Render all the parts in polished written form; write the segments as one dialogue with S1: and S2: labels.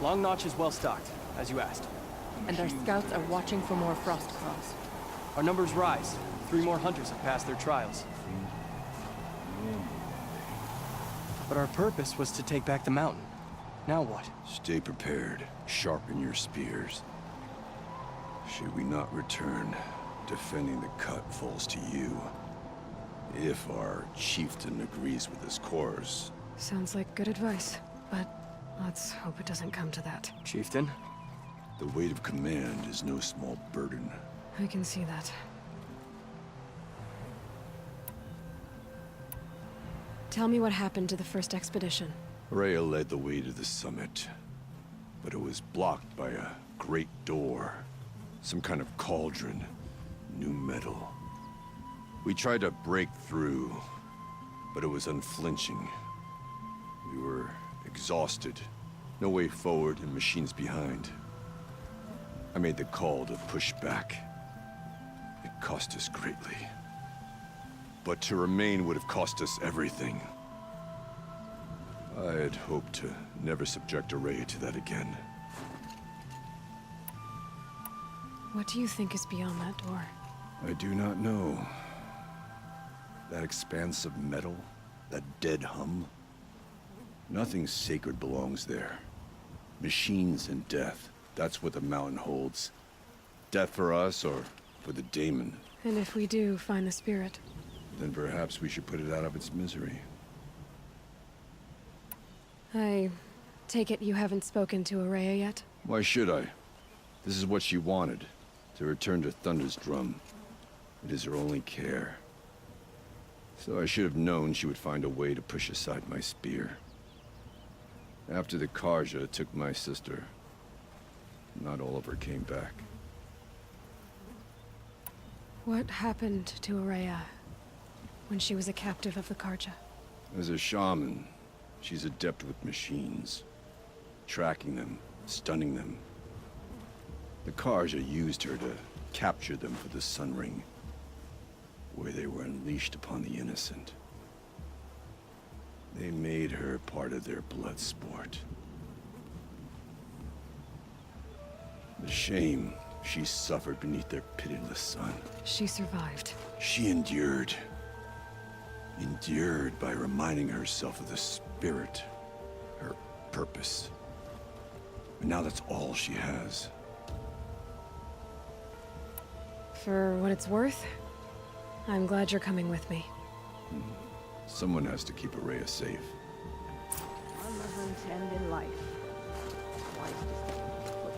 S1: Long Notch is well stocked, as you asked.
S2: And our scouts are watching for more frost claws.
S1: Our numbers rise. 3 more hunters have passed their trials. But our purpose was to take back the mountain. Now what?
S3: Stay prepared. Sharpen your spears. Should we not return, defending the cut falls to you. If our chieftain agrees with his course.
S2: Sounds like good advice, but let's hope it doesn't come to that.
S1: Chieftain?
S3: The weight of command is no small burden.
S2: I can see that. Tell me what happened to the first expedition.
S3: Rhea led the way to the summit, but it was blocked by a great door. Some kind of cauldron. New metal. We tried to break through, but it was unflinching. We were exhausted. No way forward and machines behind. I made the call to push back. It cost us greatly. But to remain would have cost us everything. I had hoped to never subject Araya to that again.
S2: What do you think is beyond that door?
S3: I do not know. That expanse of metal, that dead hum. Nothing sacred belongs there. Machines and death, that's what the mountain holds. Death for us or for the daemon.
S2: And if we do find the spirit?
S3: Then perhaps we should put it out of its misery.
S2: I take it you haven't spoken to Araya yet?
S3: Why should I? This is what she wanted, to return to Thunder's drum. It is her only care. So I should have known she would find a way to push aside my spear. After the Karja took my sister, not all of her came back.
S2: What happened to Araya when she was a captive of the Karja?
S3: As a shaman, she's adept with machines. Tracking them, stunning them. The Karja used her to capture them for the Sun Ring, where they were unleashed upon the innocent. They made her part of their blood sport. The shame she suffered beneath their pitiless sun.
S2: She survived.
S3: She endured. Endured by reminding herself of the spirit, her purpose. And now that's all she has.
S2: For what it's worth, I'm glad you're coming with me.
S3: Someone has to keep Araya safe.
S4: On the hunt and in life. Wise to stay put.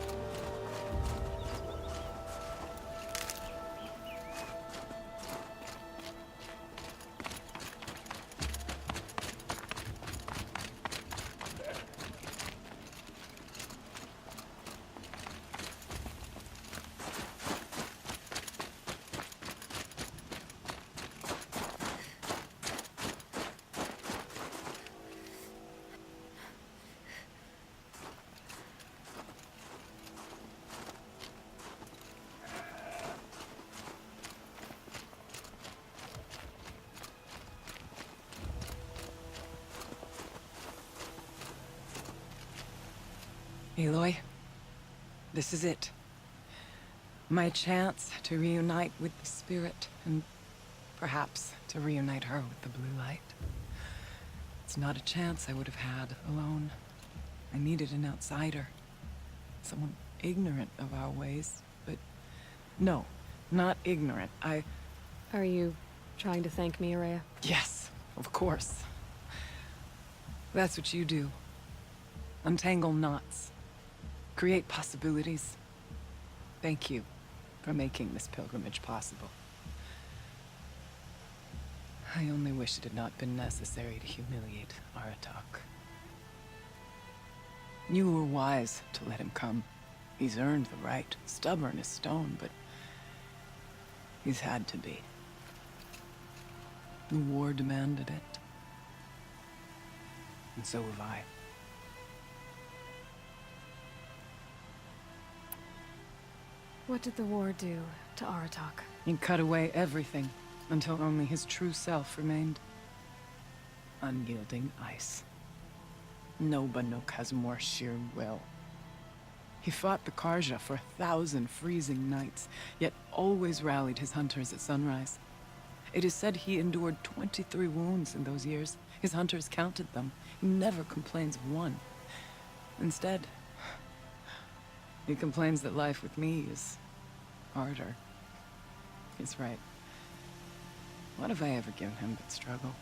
S5: Aloy, this is it. My chance to reunite with the spirit, and perhaps to reunite her with the blue light. It's not a chance I would have had alone. I needed an outsider. Someone ignorant of our ways, but no, not ignorant.
S2: Are you trying to thank me, Araya?
S5: Yes, of course. That's what you do. Untangle knots. Create possibilities. Thank you for making this pilgrimage possible. I only wish it had not been necessary to humiliate Aratak. You were wise to let him come. He's earned the right. Stubborn as stone, but he's had to be. The war demanded it. And so have I.
S2: What did the war do to Aratak?
S5: He cut away everything, until only his true self remained. Unyielding ice. No Banuk has more sheer will. He fought the Karja for 1,000 freezing nights, yet always rallied his hunters at sunrise. It is said he endured 23 wounds in those years. His hunters counted them. He never complains of one. Instead, he complains that life with me is harder. He's right. What have I ever given him but struggle?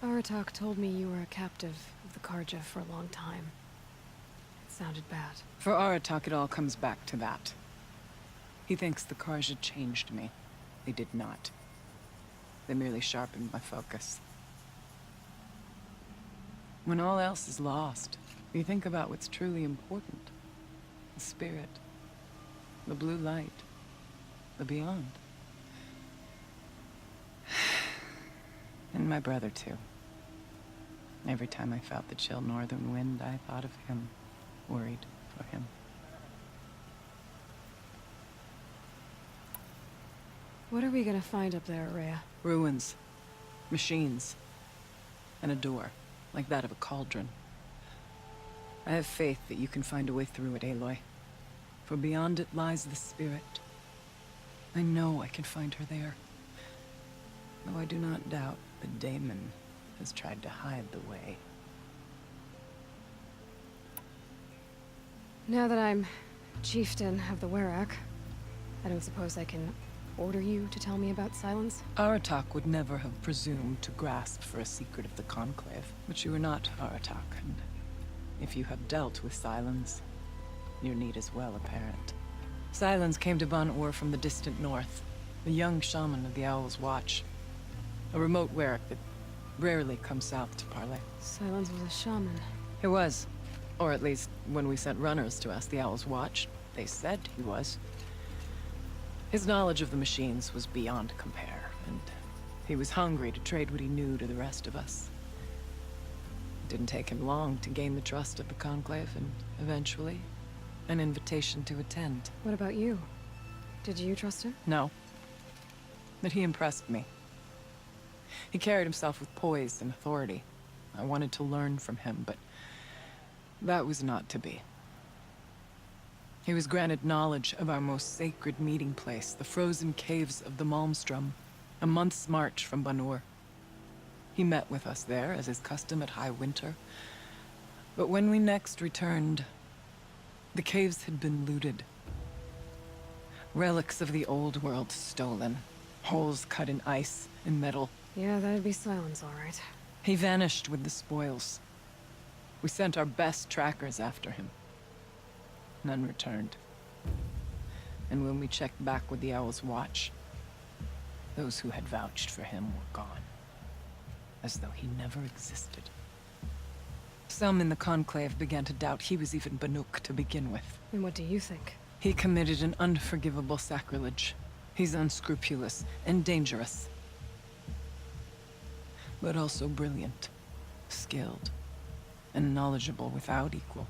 S2: Aratak told me you were a captive of the Karja for a long time. It sounded bad.
S5: For Aratak, it all comes back to that. He thinks the Karja changed me. They did not. They merely sharpened my focus. When all else is lost, you think about what's truly important. The spirit. The blue light. The beyond. And my brother, too. Every time I felt the chill northern wind, I thought of him, worried for him.
S2: What are we gonna find up there, Rhea?
S5: Ruins. Machines. And a door, like that of a cauldron. I have faith that you can find a way through it, Aloy. For beyond it lies the spirit. I know I can find her there. Though I do not doubt that Damon has tried to hide the way.
S2: Now that I'm chieftain of the Werak, I don't suppose I can order you to tell me about Silence?
S5: Aratak would never have presumed to grasp for a secret of the Conclave. But you are not Aratak, and if you have dealt with Silence, your need is well apparent. Silence came to Ban-Ur from the distant north, a young shaman of the Owl's Watch. A remote Werak that rarely comes south to parley.
S2: Silence was a shaman.
S5: He was. Or at least, when we sent runners to ask the Owl's Watch, they said he was. His knowledge of the machines was beyond compare, and he was hungry to trade what he knew to the rest of us. It didn't take him long to gain the trust of the Conclave, and eventually, an invitation to attend.
S2: What about you? Did you trust him?
S5: No. But he impressed me. He carried himself with poise and authority. I wanted to learn from him, but that was not to be. He was granted knowledge of our most sacred meeting place, the frozen caves of the Malmstrom, a month's march from Ban-Ur. He met with us there, as is custom at high winter. But when we next returned, the caves had been looted. Relics of the old world stolen. Holes cut in ice and metal.
S2: Yeah, that'd be Silence, all right.
S5: He vanished with the spoils. We sent our best trackers after him. None returned. And when we checked back with the Owl's Watch, those who had vouched for him were gone. As though he never existed. Some in the Conclave began to doubt he was even Banuk to begin with.
S2: And what do you think?
S5: He committed an unforgivable sacrilege. He's unscrupulous and dangerous. But also brilliant, skilled, and knowledgeable without equal.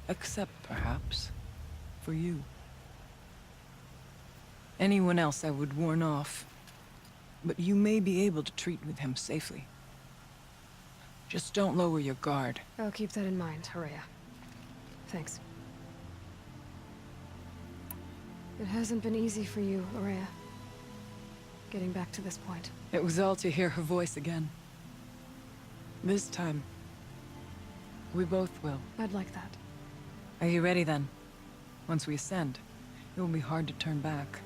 S5: Except, perhaps, for you. Anyone else I would warn off, but you may be able to treat with him safely. Just don't lower your guard.
S2: I'll keep that in mind, Rhea. Thanks. It hasn't been easy for you, Rhea. Getting back to this point.
S5: It was all to hear her voice again. This time, we both will.
S2: I'd like that.
S5: Are you ready then? Once we ascend, it will be hard to turn back.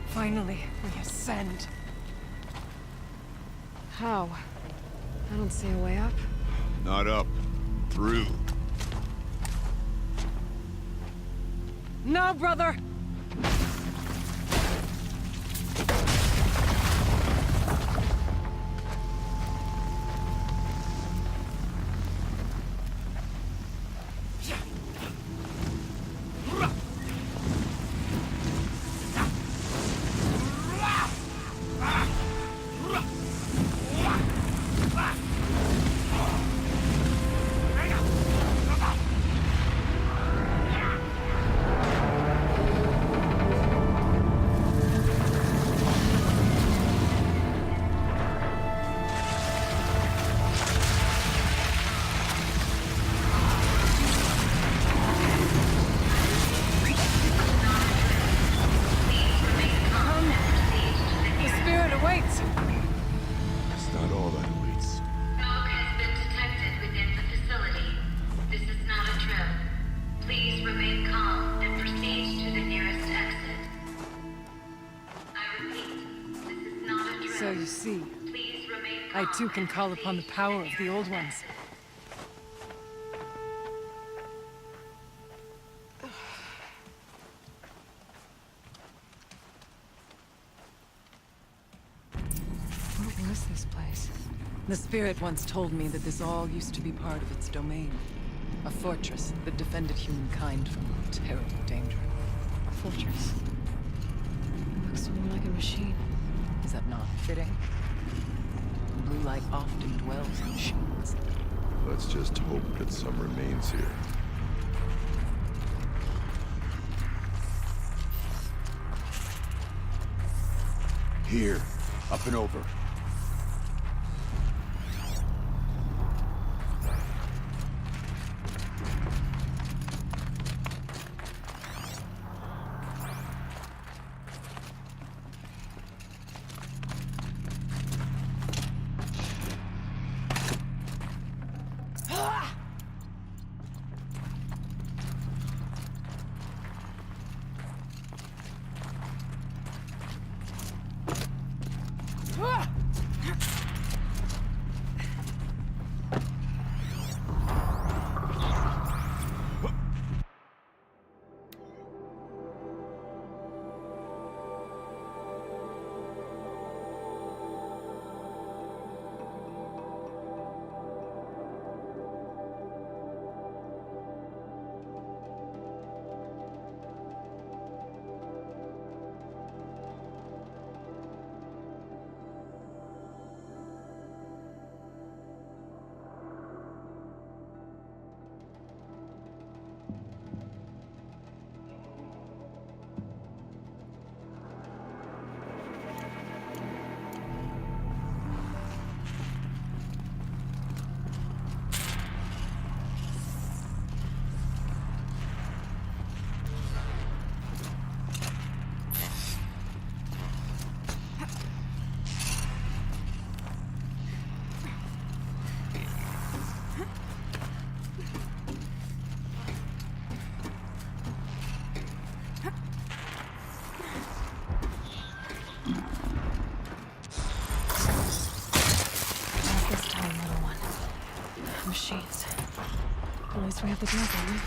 S5: Finally, we ascend.
S2: How? I don't see a way up.
S3: Not up. Through.
S5: No, brother! you see. I too can call upon the power of the Old Ones.
S2: What was this place?
S5: The Spirit once told me that this all used to be part of its domain. A fortress that defended humankind from terrible danger.
S2: A fortress. It looks more like a machine.
S5: Is that not fitting? Blue light often dwells in machines.
S3: Let's just hope that some remains here. Here, up and over.
S2: Machines. At least we have the gun, don't we?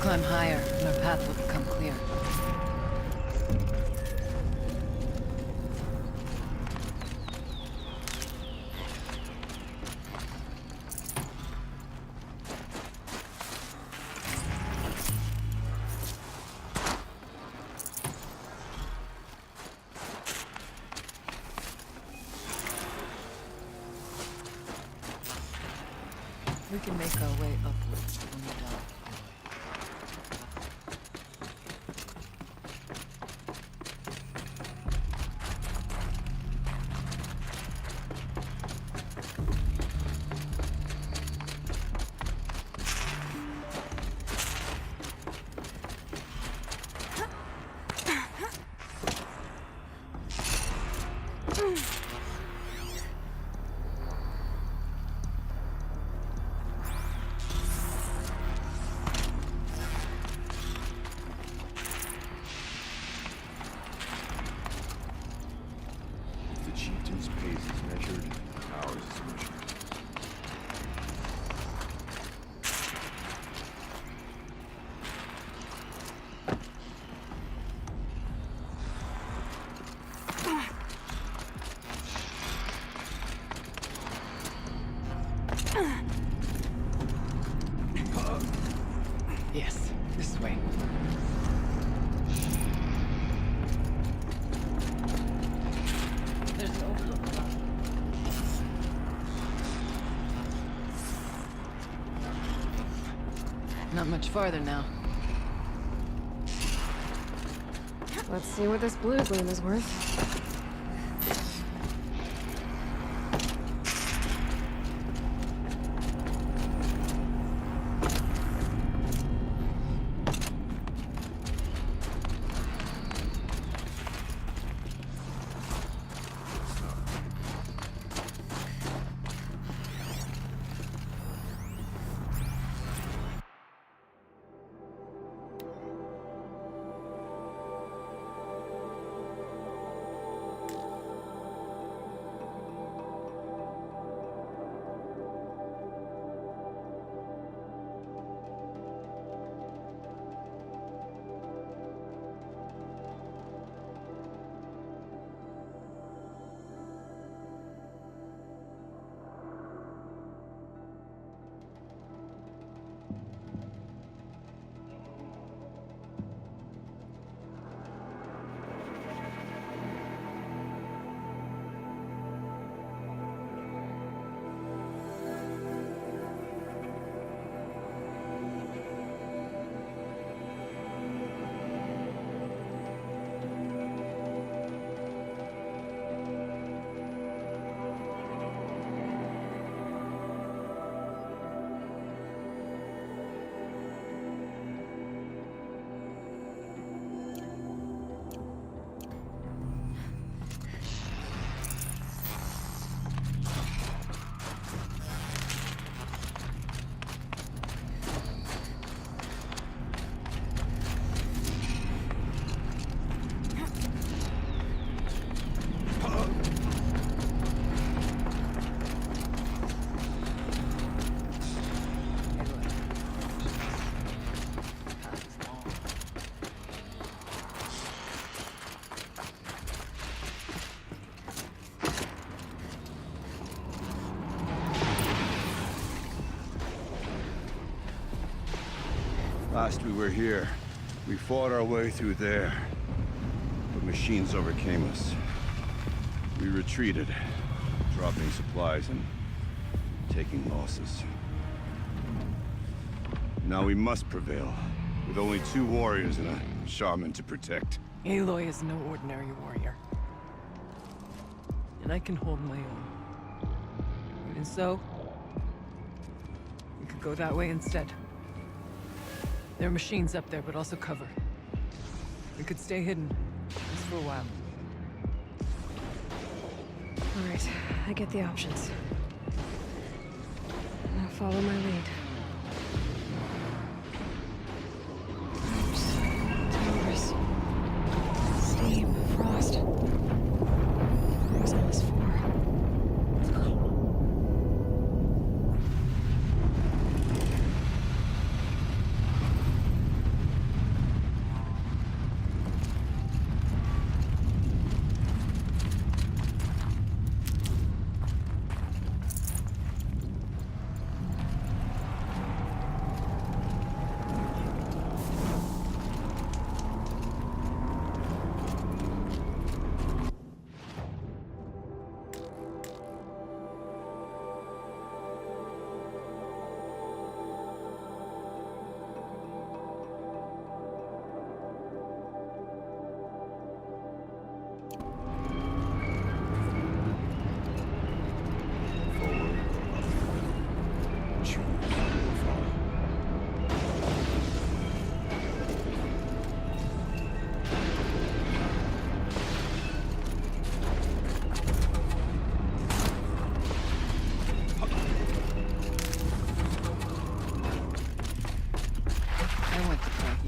S5: climb higher, and our path will become clear. We can make our way upwards when we're done.
S3: The chieftain's pace is measured, ours is measured.
S5: Yes, this way. There's an overlook above. Not much farther now.
S2: Let's see what this blue gleam is worth.
S3: Last we were here, we fought our way through there, but machines overcame us. We retreated, dropping supplies and taking losses. Now we must prevail, with only 2 warriors and a shaman to protect.
S5: Aloy is no ordinary warrior. And I can hold my own. Even so, we could go that way instead. There are machines up there, but also cover. We could stay hidden, just for a while.
S2: All right, I get the options. Now follow my lead. Timbers. Steam. Frost. Brings on us 4.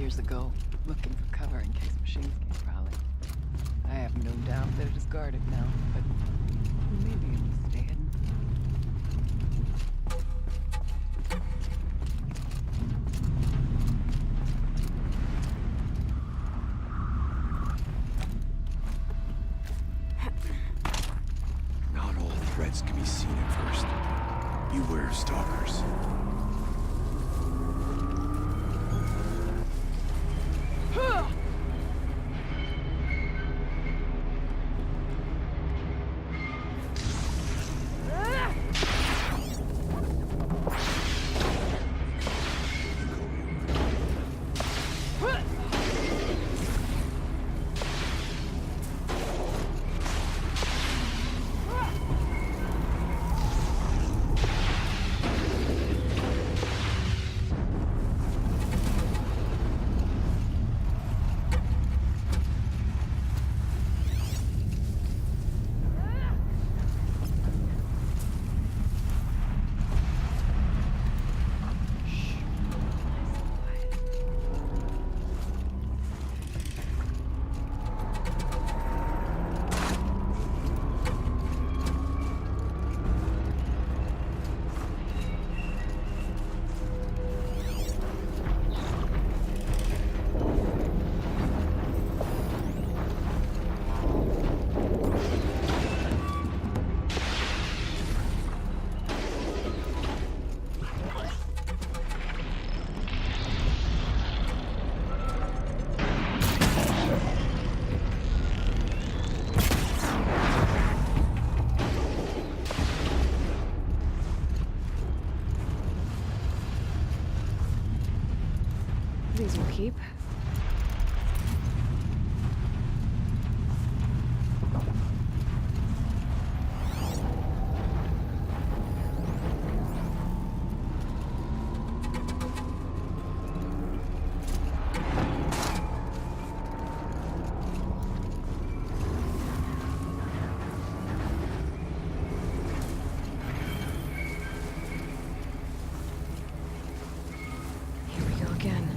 S5: years ago, looking for cover in case machines came prowling. I have no doubt that it is guarded now, but maybe it will stay hidden.
S3: Not all threats can be seen at first. Beware of stalkers.
S2: These will keep. Here we go again.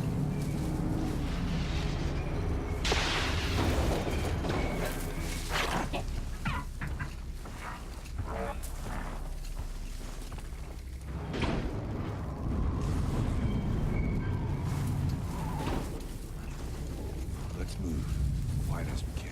S3: Let's move, quiet as we can.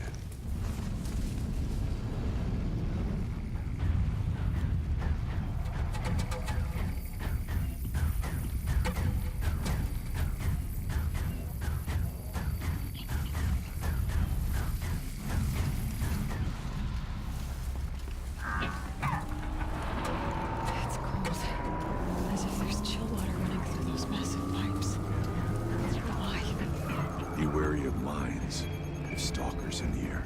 S2: It's cold. As if there's chill water running through those massive pipes. Why?
S3: Be wary of mines. There's stalkers in the air.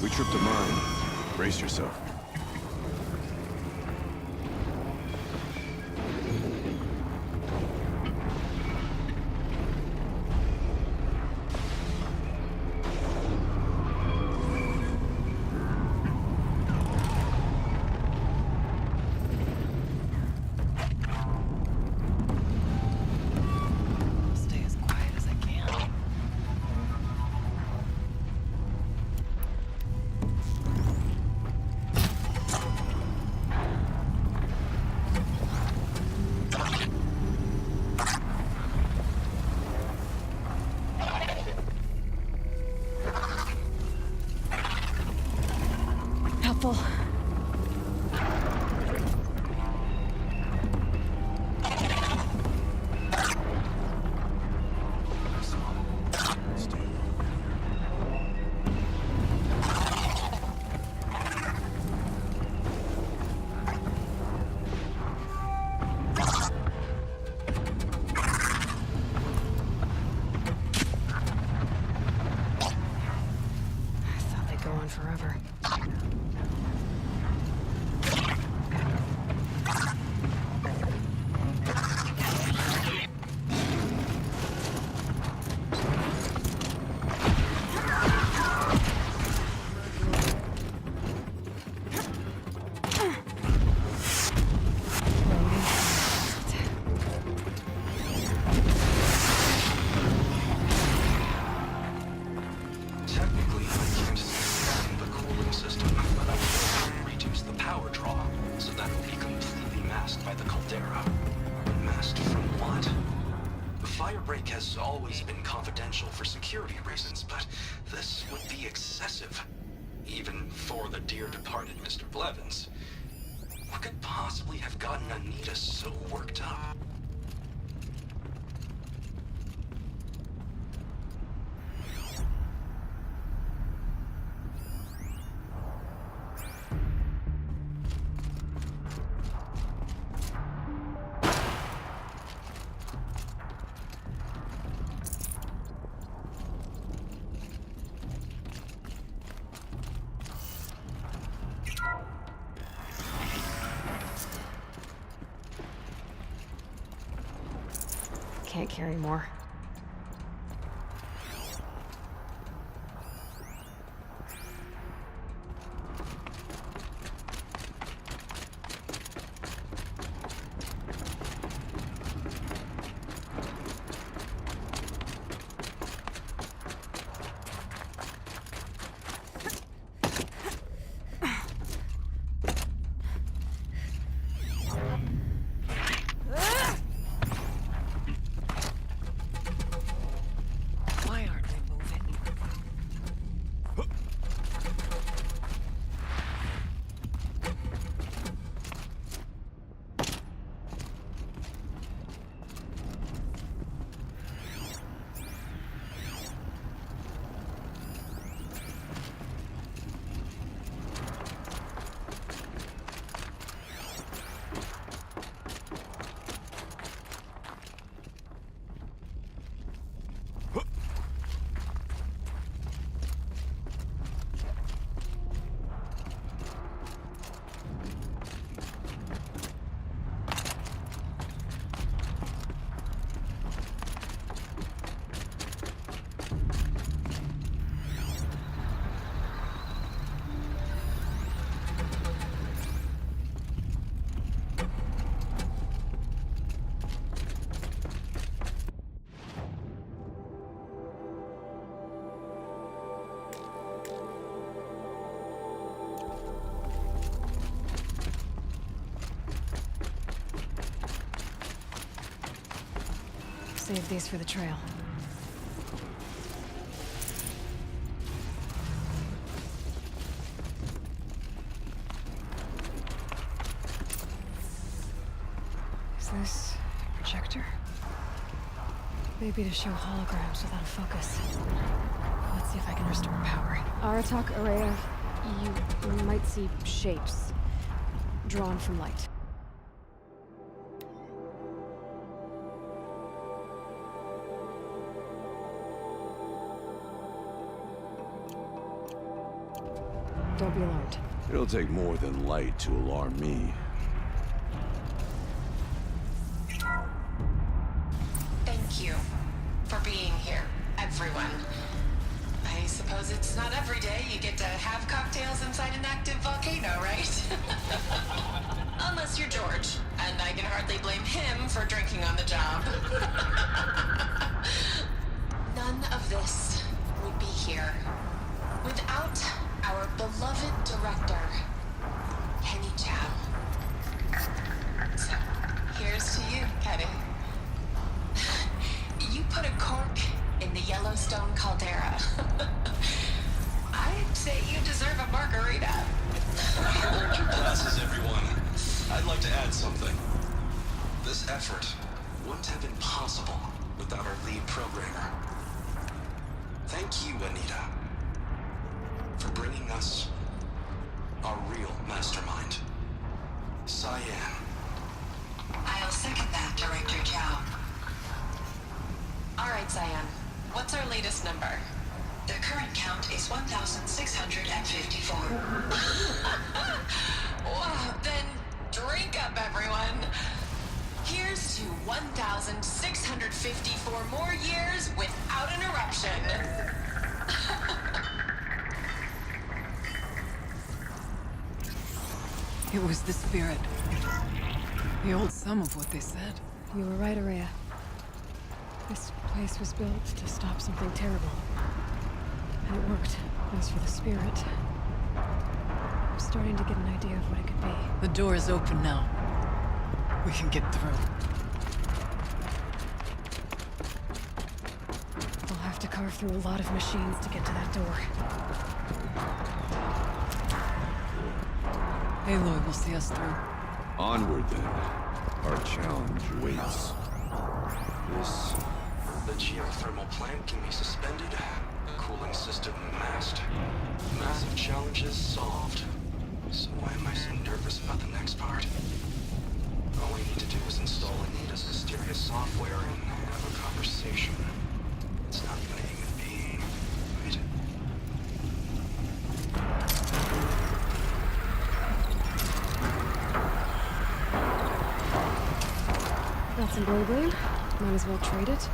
S3: We tripped a mine. Brace yourself.
S5: I'll stay as quiet as I can.
S6: Geek has always been confidential for security reasons, but this would be excessive. Even for the dear departed Mr. Blevins. What could possibly have gotten Anita so worked up?
S2: Can't carry more.
S5: Why aren't they moving?
S2: Save these for the trail. Is this a projector? Maybe to show holograms without a focus. Let's see if I can restore power. Aratak, Araya, you might see shapes drawn from light. Don't be alarmed.
S3: It'll take more than light to alarm me.
S7: Thank you for being here, everyone. I suppose it's not every day you get to have cocktails inside an active volcano, right? Unless you're George, and I can hardly blame him for drinking on the job. None of this would be here without our beloved director, Penny Chow. So, here's to you, Penny. You put a cork in the Yellowstone caldera. I'd say you deserve a margarita.
S6: Hold your glasses, everyone. I'd like to add something. This effort wouldn't have been possible without our lead programmer. Thank you, Anita, for bringing us our real mastermind, Cyan.
S7: I'll second that, Director Chow. All right, Cyan. What's our latest number? The current count is 1,654. Well, then drink up, everyone. Here's to 1,654 more years without an eruption.
S5: It was the spirit. The old sum of what they said.
S2: You were right, Araya. This place was built to stop something terrible. And it worked. As for the spirit, I'm starting to get an idea of what it could be.
S5: The door is open now. We can get through.
S2: carve through a lot of machines to get to that door.
S5: Aloy will see us through.
S3: Onward, then. Our challenge awaits.
S6: The geothermal plant can be suspended. Cooling system masked. Massive challenges solved. So why am I so nervous about the next part? All we need to do is install Anita's mysterious software and have a conversation. It's not even a human being, right?
S2: Got some blue. Might as well trade it.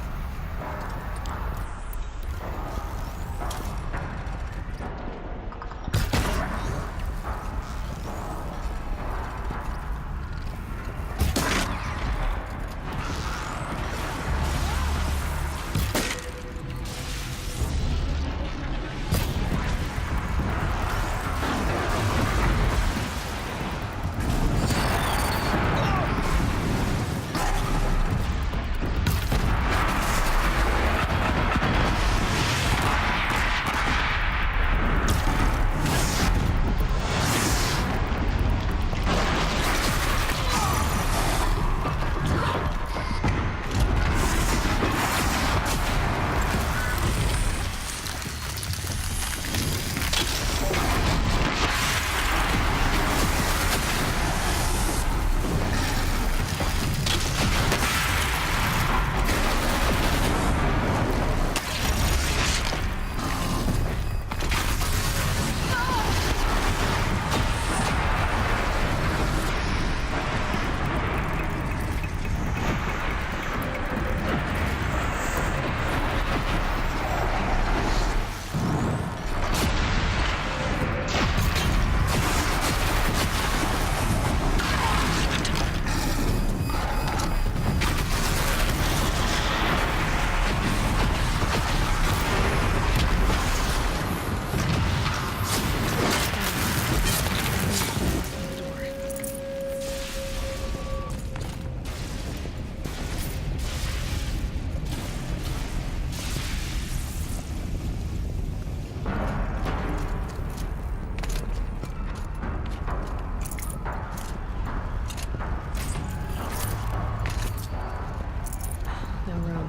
S2: No room.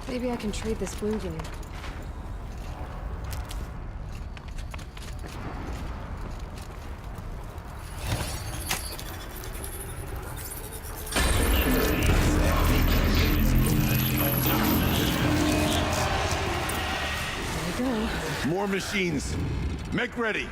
S2: Maybe I can trade this blue unit. There we go.
S3: More machines. Make ready.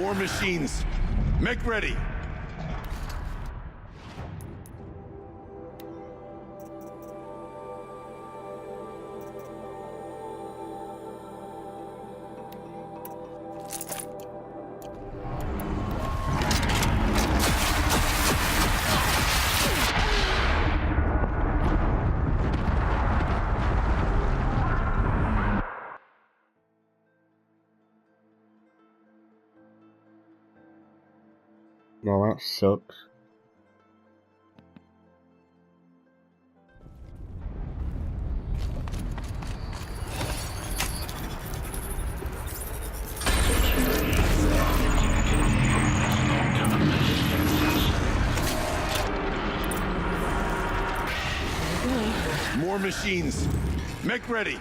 S3: More machines. Make ready.
S8: No, that sucks.
S3: More machines. Make ready.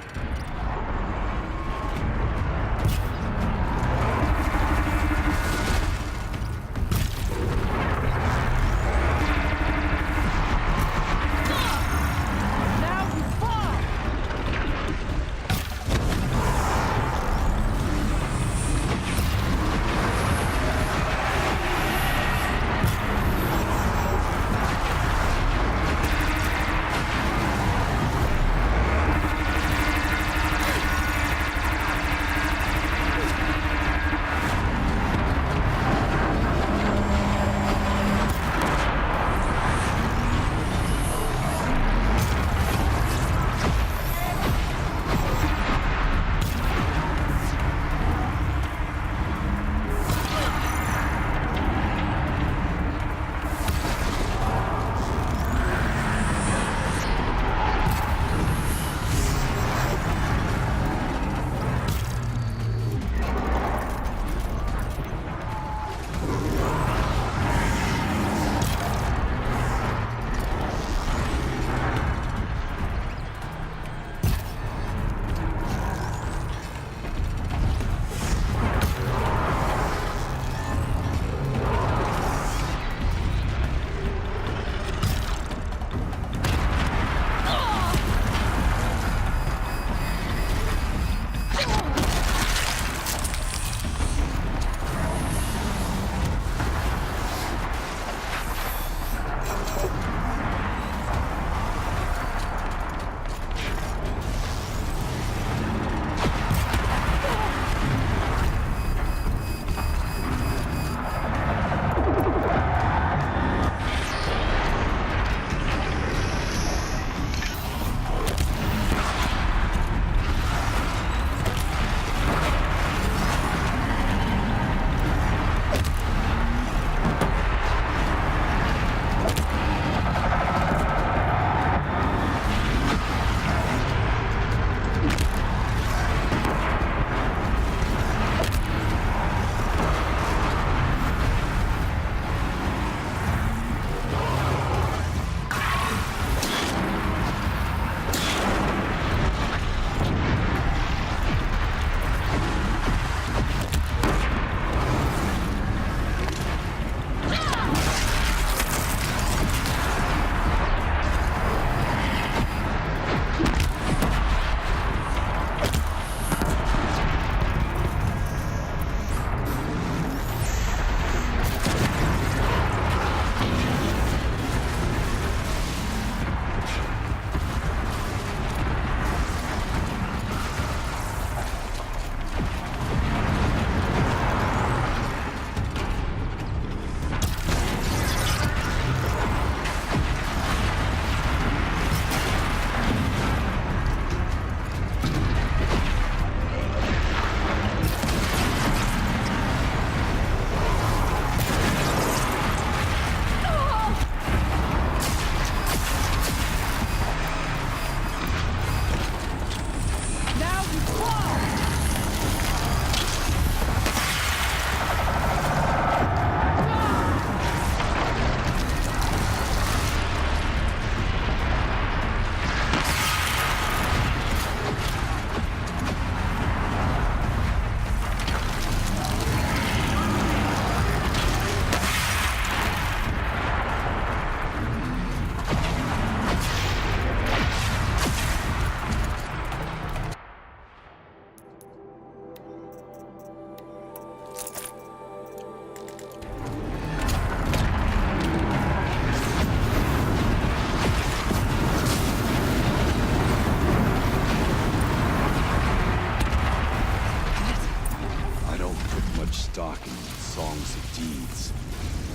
S3: stocking with songs of deeds.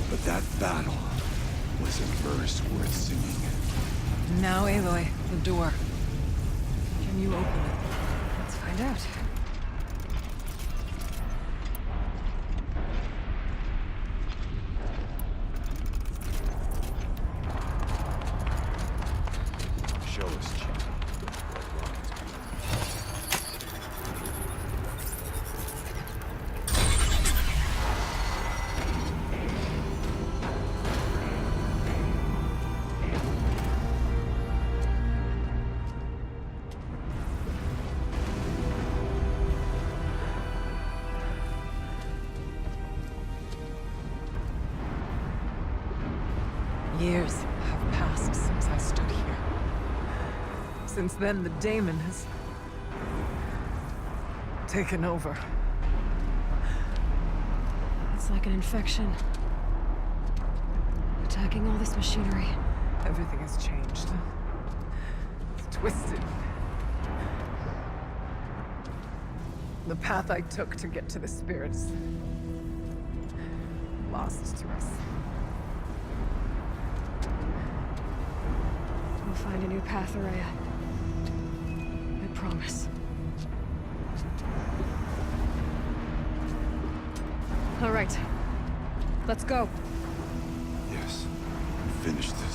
S3: But that battle was a verse worth singing.
S5: Now, Aloy, the door. Can you open it?
S2: Let's find out.
S3: Show us, Chief.
S5: Years have passed since I stood here. Since then, the daemon has taken over.
S2: It's like an infection. Attacking all this machinery.
S5: Everything has changed. It's twisted. The path I took to get to the spirits, lost to us.
S2: We'll find a new path, Araya. I promise. All right. Let's go.
S3: Yes. Finish this.